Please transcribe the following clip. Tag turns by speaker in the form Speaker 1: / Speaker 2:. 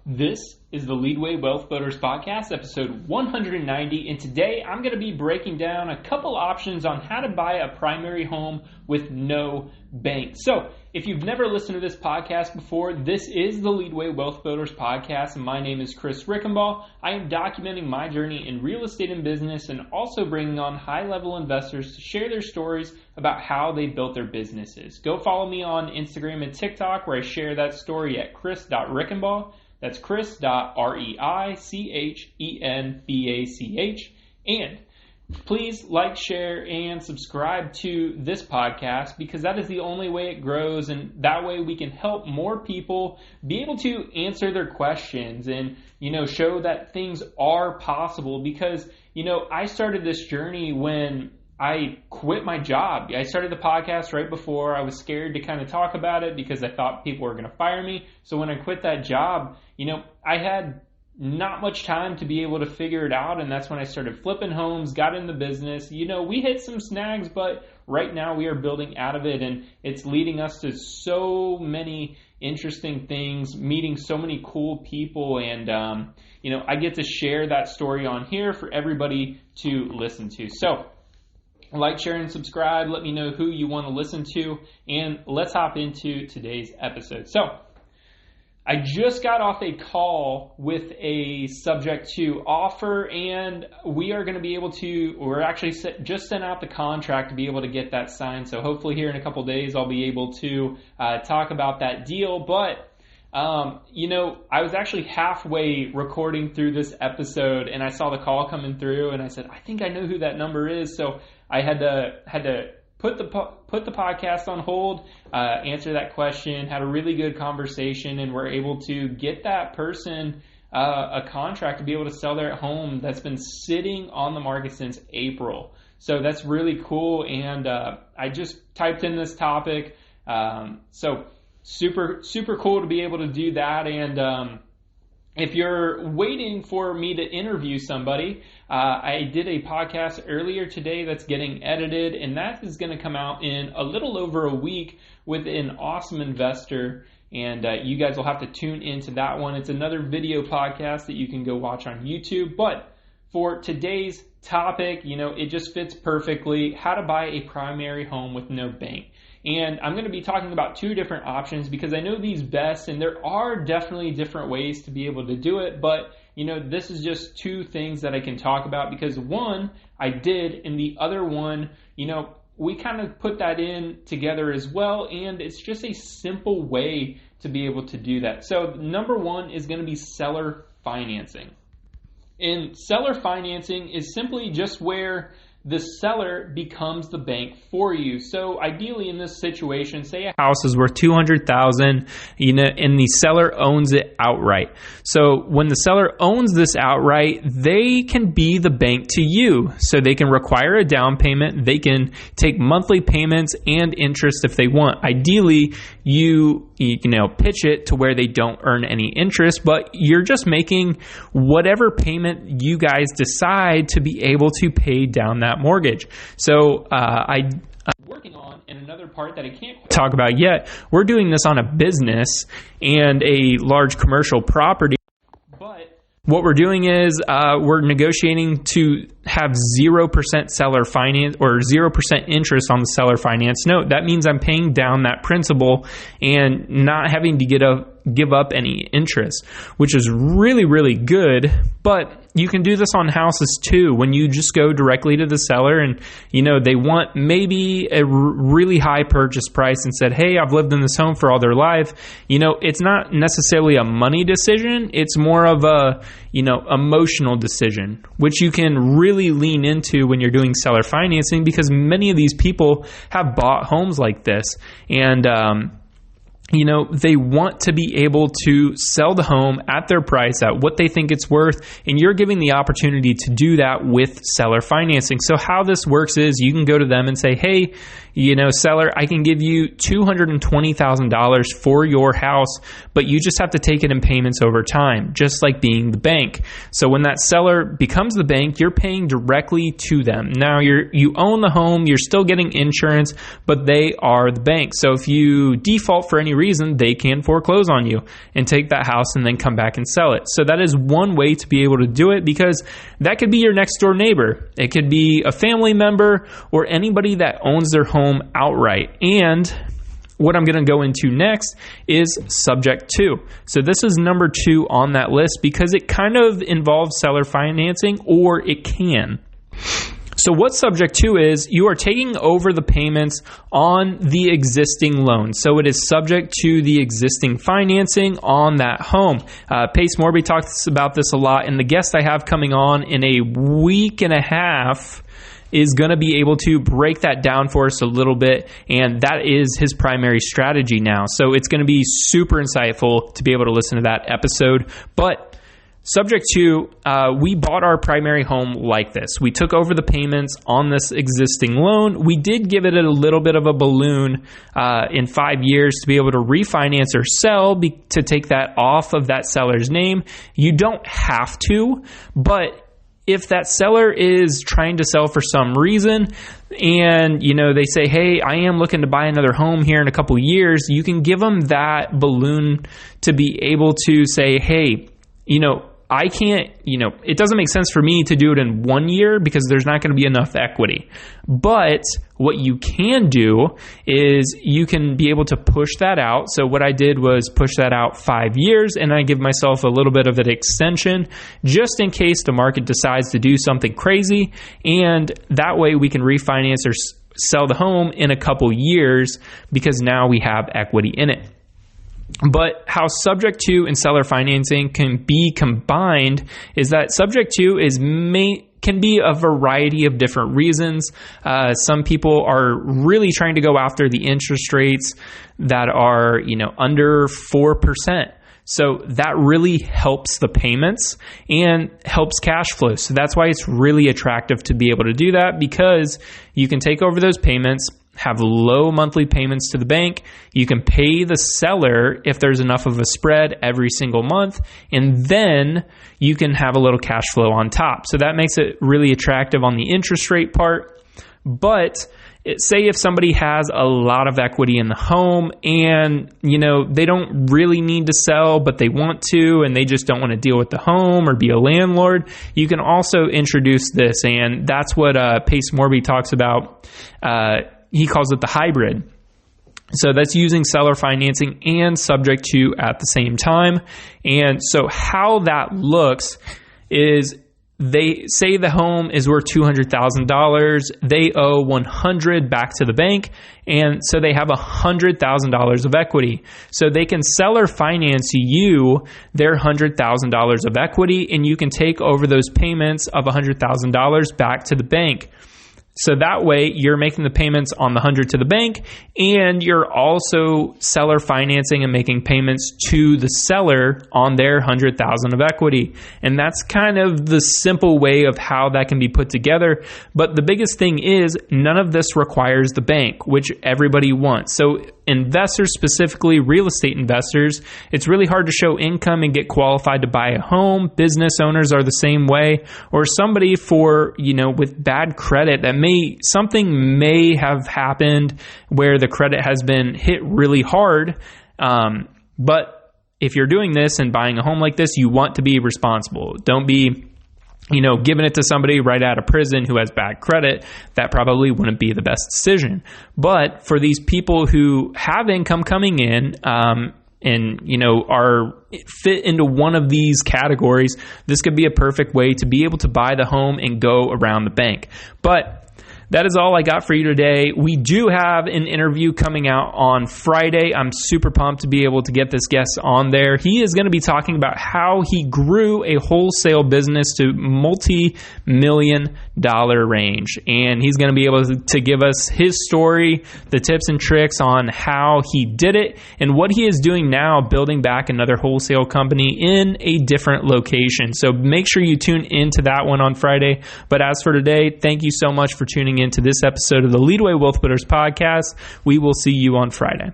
Speaker 1: This is the Leadway Wealth Builders Podcast, episode 190, and today I'm going to be breaking down a couple options on how to buy a primary home with no bank. So, if you've never listened to this podcast before, this is the Leadway Wealth Builders Podcast, and my name is Chris Rickenbaugh. I am documenting my journey in real estate and business and also bringing on high-level investors to share their stories about how they built their businesses. Go follow me on Instagram and TikTok where I share that story at chris.rickenbaugh. That's Chris.Reichen.Bach. And please like, share, and subscribe to this podcast because that is the only way it grows. And that way we can help more people be able to answer their questions and, show that things are possible. Because, I started this journey when I quit my job. I started the podcast right before. I was scared to kind of talk about it because I thought people were going to fire me. So when I quit that job, I had not much time to be able to figure it out. And that's when I started flipping homes, got in the business. We hit some snags, but right now we are building out of it. And it's leading us to so many interesting things, meeting so many cool people. And, I get to share that story on here for everybody to listen to. So, like, share, and subscribe. Let me know who you want to listen to. And let's hop into today's episode. So, I just got off a call with a subject to offer, and we are going to be able to, we're actually just sent out the contract to be able to get that signed. So hopefully here in a couple days, I'll be able to talk about that deal. But I was actually halfway recording through this episode, and I saw the call coming through, and I said, I think I know who that number is. So I had to put the podcast on hold, answer that question, had a really good conversation, and we're able to get that person a contract to be able to sell their home that's been sitting on the market since April. So that's really cool, and I just typed in this topic. So super cool to be able to do that. And if you're waiting for me to interview somebody, I did a podcast earlier today that's getting edited, and that is going to come out in a little over a week with an awesome investor, and you guys will have to tune into that one. It's another video podcast that you can go watch on YouTube, but for today's topic, it just fits perfectly: how to buy a primary home with no bank. And I'm going to be talking about two different options because I know these best, and there are definitely different ways to be able to do it. But, this is just two things that I can talk about because one I did, and the other one, we kind of put that in together as well. And it's just a simple way to be able to do that. So number one is going to be seller financing. And seller financing is simply just where the seller becomes the bank for you. So ideally in this situation, say a house is worth $200,000, and the seller owns it outright. So when the seller owns this outright, they can be the bank to you. So they can require a down payment, they can take monthly payments and interest if they want. Ideally, you pitch it to where they don't earn any interest, but you're just making whatever payment you guys decide to be able to pay down that mortgage. So I'm working on, and another part that I can't talk about yet, we're doing this on a business and a large commercial property. But what we're doing is we're negotiating to have 0% seller finance or 0% interest on the seller finance note. That means I'm paying down that principal and not having to give up any interest, which is really, really good. But you can do this on houses too. When you just go directly to the seller and, they want maybe a really high purchase price and said, hey, I've lived in this home for all their life. It's not necessarily a money decision. It's more of a, emotional decision, which you can really lean into when you're doing seller financing because many of these people have bought homes like this. And, they want to be able to sell the home at their price, at what they think it's worth, and you're giving the opportunity to do that with seller financing. So how this works is you can go to them and say, hey, seller, I can give you $220,000 for your house, but you just have to take it in payments over time, just like being the bank. So when that seller becomes the bank, you're paying directly to them. Now you own the home, you're still getting insurance, but they are the bank. So if you default for any reason, they can foreclose on you and take that house and then come back and sell it. So that is one way to be able to do it, because that could be your next door neighbor. It could be a family member or anybody that owns their home outright. And what I'm going to go into next is subject to. So this is number 2 on that list because it kind of involves seller financing, or it can. So what subject to is, you are taking over the payments on the existing loan. So it is subject to the existing financing on that home. Pace Morby talks about this a lot, and the guest I have coming on in a week and a half is going to be able to break that down for us a little bit, and that is his primary strategy now. So it's going to be super insightful to be able to listen to that episode. But subject to, we bought our primary home like this. We took over the payments on this existing loan. We did give it a little bit of a balloon in 5 years to be able to refinance or sell to take that off of that seller's name. You don't have to, but if that seller is trying to sell for some reason and, they say, hey, I am looking to buy another home here in a couple years, you can give them that balloon to be able to say, hey, I can't, it doesn't make sense for me to do it in 1 year because there's not going to be enough equity. But what you can do is you can be able to push that out. So what I did was push that out 5 years, and I give myself a little bit of an extension just in case the market decides to do something crazy. And that way we can refinance or sell the home in a couple years because now we have equity in it. But how subject to and seller financing can be combined is that subject to can be a variety of different reasons. Some people are really trying to go after the interest rates that are, under 4%. So that really helps the payments and helps cash flow. So that's why it's really attractive to be able to do that, because you can take over those payments, have low monthly payments to the bank. You can pay the seller if there's enough of a spread every single month, and then you can have a little cash flow on top. So that makes it really attractive on the interest rate part. But say if somebody has a lot of equity in the home and, they don't really need to sell, but they want to, and they just don't want to deal with the home or be a landlord, you can also introduce this. And that's what Pace Morby talks about. He calls it the hybrid. So that's using seller financing and subject to at the same time. And so how that looks is, they say the home is worth $200,000. They owe $100 back to the bank, and so they have $100,000 of equity. So they can seller finance you their $100,000 of equity, and you can take over those payments of $100,000 back to the bank. So that way you're making the payments on the 100 to the bank, and you're also seller financing and making payments to the seller on their 100,000 of equity. And that's kind of the simple way of how that can be put together. But the biggest thing is, none of this requires the bank, which everybody wants. So investors, specifically real estate investors, it's really hard to show income and get qualified to buy a home. Business owners are the same way, or somebody with bad credit that something may have happened where the credit has been hit really hard. But if you're doing this and buying a home like this, you want to be responsible. Don't be giving it to somebody right out of prison who has bad credit. That probably wouldn't be the best decision. But for these people who have income coming in, and are fit into one of these categories, this could be a perfect way to be able to buy the home and go around the bank. But that is all I got for you today. We do have an interview coming out on Friday. I'm super pumped to be able to get this guest on there. He is going to be talking about how he grew a wholesale business to multi-million-dollar range. And he's going to be able to give us his story, the tips and tricks on how he did it, and what he is doing now, building back another wholesale company in a different location. So make sure you tune into that one on Friday. But as for today, thank you so much for tuning in to this episode of the Leadway Wealth Builders podcast. We will see you on Friday.